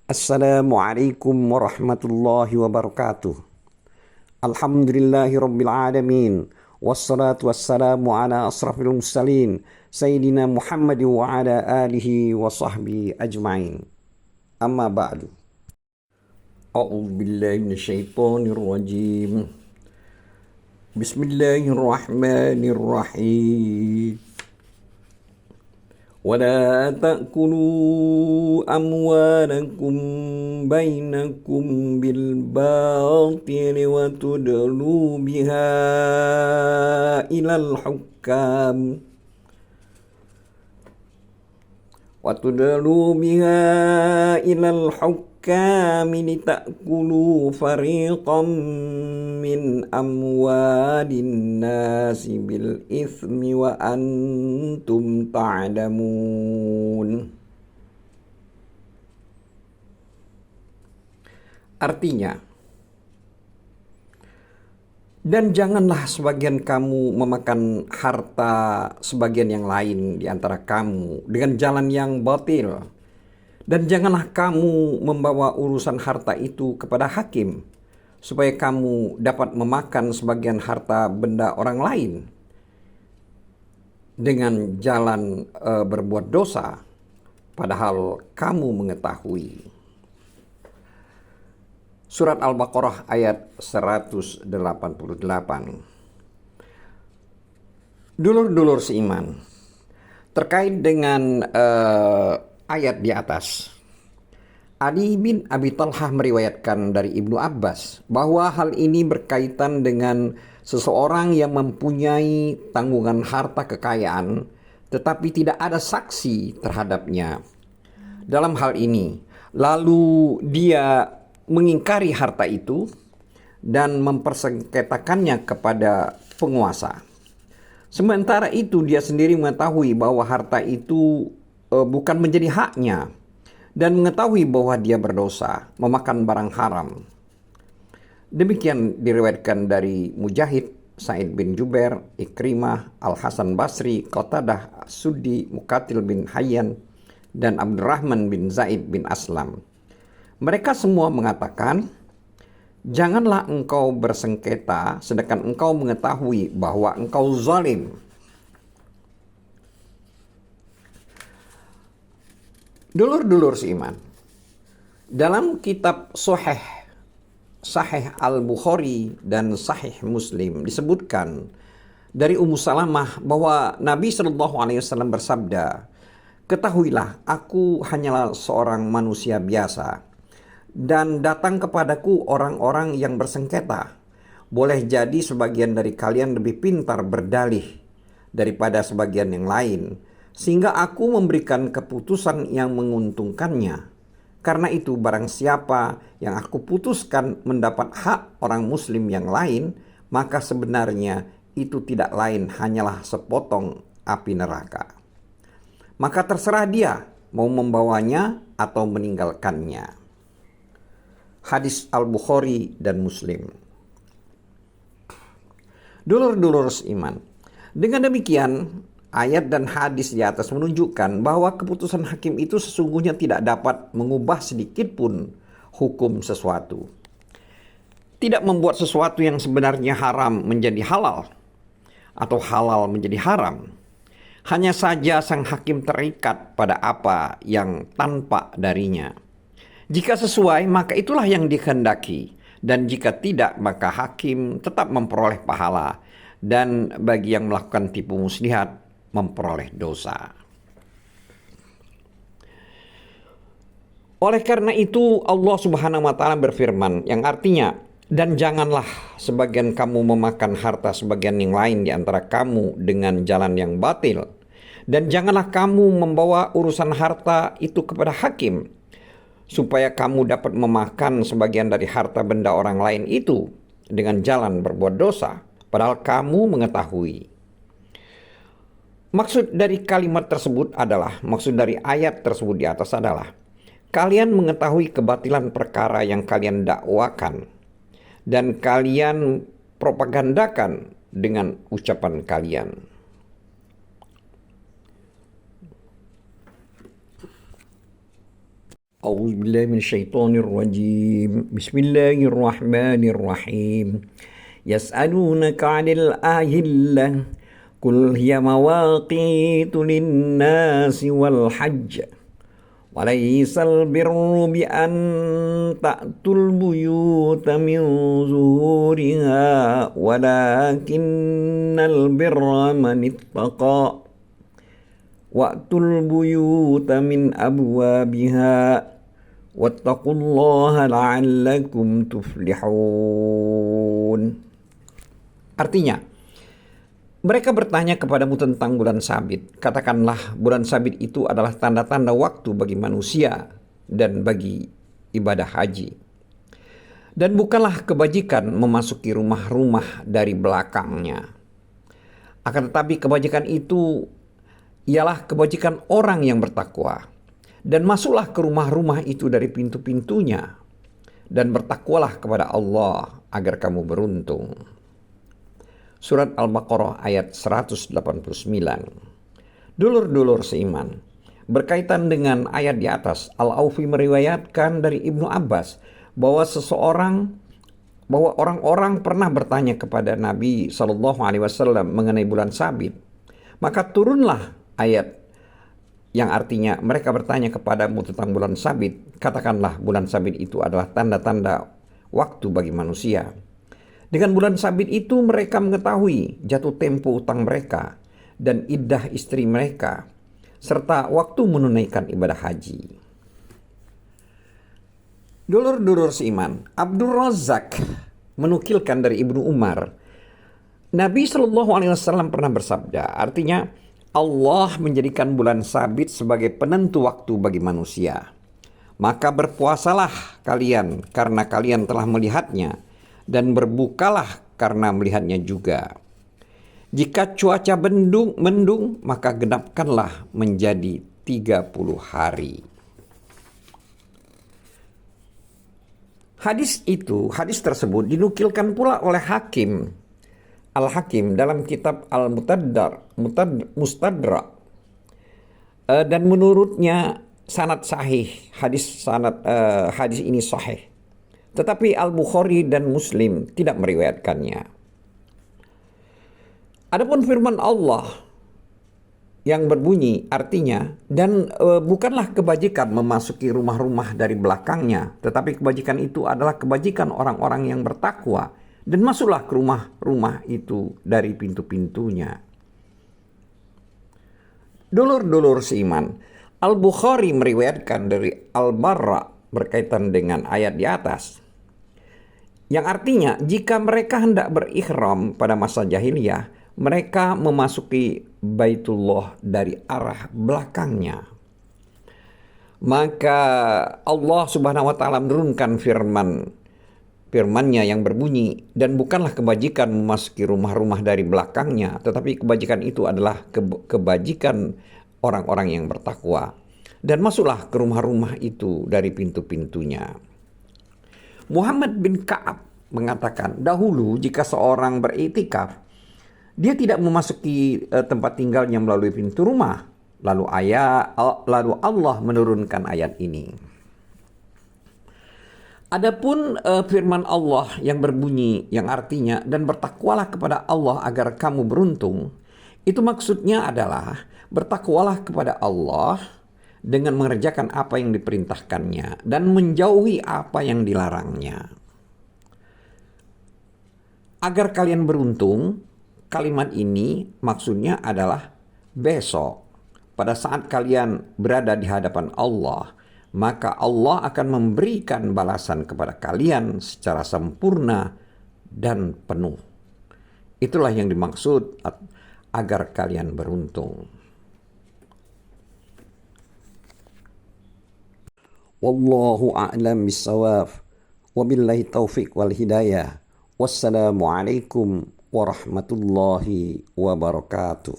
Assalamualaikum warahmatullahi wabarakatuh. Alhamdulillahi rabbil alamin. Wassalatu wassalamu ala asrafil mursalin Sayyidina Muhammad wa ala alihi wa sahbihi ajma'in. Amma ba'du. A'udzu billahi minasyaitonir rajim. Bismillahirrahmanirrahim. ولا تأكلوا أموالكم بينكم بالباطل وتدلوا بها إلى الحكام لتأكلوا فريقا من أموال الناس بالإثم وأنتم تعلمون. Artinya, dan janganlah sebagian kamu memakan harta sebagian yang lain di antara kamu dengan jalan yang batil. Dan janganlah kamu membawa urusan harta itu kepada hakim, supaya kamu dapat memakan sebagian harta benda orang lain dengan jalan berbuat dosa, padahal kamu mengetahui. Surat Al-Baqarah ayat 188. Dulur-dulur seiman, terkait dengan ayat di atas, Ali bin Abi Thalhah meriwayatkan dari Ibnu Abbas bahwa hal ini berkaitan dengan seseorang yang mempunyai tanggungan harta kekayaan tetapi tidak ada saksi terhadapnya dalam hal ini, lalu dia mengingkari harta itu dan mempersengketakannya kepada penguasa. Sementara itu dia sendiri mengetahui bahwa harta itu bukan menjadi haknya dan mengetahui bahwa dia berdosa memakan barang haram. Demikian diriwayatkan dari Mujahid, Sa'id bin Jubair, Ikrimah, Al-Hasan Basri, Qatadah, Suddi, Muqatil bin Hayyan, dan Abdurrahman bin Zaid bin Aslam. Mereka semua mengatakan, janganlah engkau bersengketa sedangkan engkau mengetahui bahwa engkau zalim. Dulur-dulur seiman, dalam kitab Sahih Al-Bukhari dan Sahih Muslim disebutkan dari Ummu Salamah bahwa Nabi SAW bersabda, ketahuilah aku hanyalah seorang manusia biasa dan datang kepadaku orang-orang yang bersengketa. Boleh jadi sebagian dari kalian lebih pintar berdalih daripada sebagian yang lain, sehingga aku memberikan keputusan yang menguntungkannya. Karena itu barang siapa yang aku putuskan mendapat hak orang muslim yang lain, maka sebenarnya itu tidak lain hanyalah sepotong api neraka. Maka terserah dia mau membawanya atau meninggalkannya. Hadis Al-Bukhari dan Muslim. Dulur-dulur seiman, dengan demikian ayat dan hadis di atas menunjukkan bahwa keputusan hakim itu sesungguhnya tidak dapat mengubah sedikit pun hukum sesuatu. Tidak membuat sesuatu yang sebenarnya haram menjadi halal atau halal menjadi haram. Hanya saja sang hakim terikat pada apa yang tanpa darinya. Jika sesuai, maka itulah yang dikehendaki. Dan jika tidak, maka hakim tetap memperoleh pahala. Dan bagi yang melakukan tipu muslihat, memperoleh dosa. Oleh karena itu, Allah Subhanahu wa Ta'ala berfirman, yang artinya, dan janganlah sebagian kamu memakan harta sebagian yang lain di antara kamu dengan jalan yang batil. Dan janganlah kamu membawa urusan harta itu kepada hakim, supaya kamu dapat memakan sebagian dari harta benda orang lain itu dengan jalan berbuat dosa, padahal kamu mengetahui. Maksud dari kalimat tersebut adalah, maksud dari ayat tersebut di atas adalah, kalian mengetahui kebatilan perkara yang kalian dakwakan dan kalian propagandakan dengan ucapan kalian. أعوذ بالله من الشيطان الرجيم بسم الله الرحمن الرحيم يسألونك عن الأهلة قل هي مواقيت للناس والحج وليس البر بأن تأتوا البيوت من ظهورها ولكن البر من اتقى وأتوا البيوت من أبوابها واتقوا الله لعلكم تفلحون. Artinya, mereka bertanya kepadamu tentang bulan sabit. Katakanlah, bulan sabit itu adalah tanda-tanda waktu bagi manusia dan bagi ibadah haji. Dan bukanlah kebajikan memasuki rumah-rumah dari belakangnya. Akan tetapi kebajikan itu ialah kebajikan orang yang bertakwa. Dan masuklah ke rumah-rumah itu dari pintu-pintunya. Dan bertakwalah kepada Allah agar kamu beruntung. Surat Al-Baqarah ayat 189. Dulur-dulur seiman, berkaitan dengan ayat di atas, Al-Aufi meriwayatkan dari Ibnu Abbas bahwa orang-orang pernah bertanya kepada Nabi SAW mengenai bulan sabit. Maka turunlah ayat yang artinya mereka bertanya kepadamu tentang bulan sabit. Katakanlah, bulan sabit itu adalah tanda-tanda waktu bagi manusia. Dengan bulan sabit itu mereka mengetahui jatuh tempo utang mereka dan iddah istri mereka, serta waktu menunaikan ibadah haji. Dulur-dulur seiman, Abdul Razak menukilkan dari Ibnu Umar, Nabi SAW pernah bersabda, artinya Allah menjadikan bulan sabit sebagai penentu waktu bagi manusia. Maka berpuasalah kalian karena kalian telah melihatnya, dan berbukalah karena melihatnya juga. Jika cuaca mendung, maka genapkanlah menjadi 30 hari. Hadis tersebut dinukilkan pula oleh Al-Hakim dalam kitab Mustadrak. Dan menurutnya hadis ini sahih. Tetapi Al-Bukhari dan Muslim tidak meriwayatkannya. Adapun firman Allah yang berbunyi artinya, dan bukanlah kebajikan memasuki rumah-rumah dari belakangnya, tetapi kebajikan itu adalah kebajikan orang-orang yang bertakwa, dan masuklah ke rumah-rumah itu dari pintu-pintunya. Dulur-dulur seiman, Al-Bukhari meriwayatkan dari Al-Barra berkaitan dengan ayat di atas, yang artinya jika mereka hendak berikhram pada masa jahiliyah, mereka memasuki Baitullah dari arah belakangnya. Maka Allah Subhanahu wa taala menurunkan firman-Nya yang berbunyi, dan bukanlah kebajikan memasuki rumah-rumah dari belakangnya, tetapi kebajikan itu adalah kebajikan orang-orang yang bertakwa, dan masuklah ke rumah-rumah itu dari pintu-pintunya. Muhammad bin Ka'ab mengatakan, dahulu jika seorang beriktikaf, dia tidak memasuki tempat tinggalnya melalui pintu rumah. Lalu Allah menurunkan ayat ini. Adapun firman Allah yang berbunyi, yang artinya, dan bertakwalah kepada Allah agar kamu beruntung, itu maksudnya adalah bertakwalah kepada Allah dengan mengerjakan apa yang diperintahkannya dan menjauhi apa yang dilarangnya. Agar kalian beruntung, kalimat ini maksudnya adalah besok, pada saat kalian berada di hadapan Allah, maka Allah akan memberikan balasan kepada kalian secara sempurna dan penuh. Itulah yang dimaksud agar kalian beruntung. Wallahu a'lam bissawab. Wabillahi taufiq wal hidayah. Wassalamualaikum warahmatullahi wabarakatuh.